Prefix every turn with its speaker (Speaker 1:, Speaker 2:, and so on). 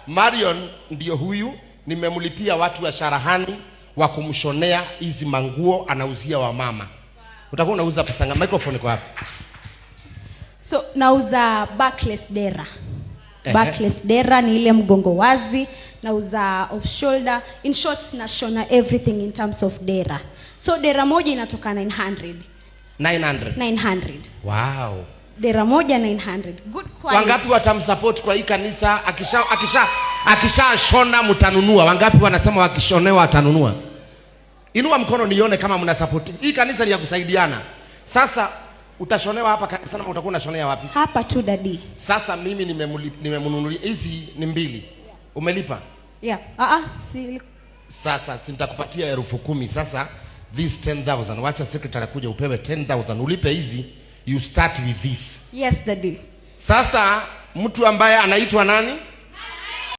Speaker 1: Marion ndio huyu, nimemlipia watu wa Sharahani wa kumshonea hizi manguo, anauzia wa mama. Utakuwa unauza pesa ngapi? Microphone iko hapa.
Speaker 2: So nauza backless dera. Backless dera ni ile mgongo wazi, nauza off shoulder. In short, nashona everything in terms of dera. So dera moja inatoka 900. 900.
Speaker 1: Wow.
Speaker 2: Dera moja 900. Good quality.
Speaker 1: Wangapi watamsupport kwa hii kanisa? Akisha shona mtanunua. Wangapi wanasema wakishonewa watanunua? Inua mkono nione kama mna support. Hii kanisa ni ya kusaidiana. Sasa utashonewa hapa kanisa na utakuwa unashonea wapi?
Speaker 2: Hapa tu dadi.
Speaker 1: Sasa mimi nimemnunulia hizi ni 2. Umelipa?
Speaker 2: Yeah. Si.
Speaker 1: Sasa nitakupatia 10,000. Sasa this 10,000. Wacha secretary kuja upewe 10,000. Ulipe hizi. You start with this.
Speaker 2: Yes, daddy.
Speaker 1: Sasa mtu ambaye anaitwa nani?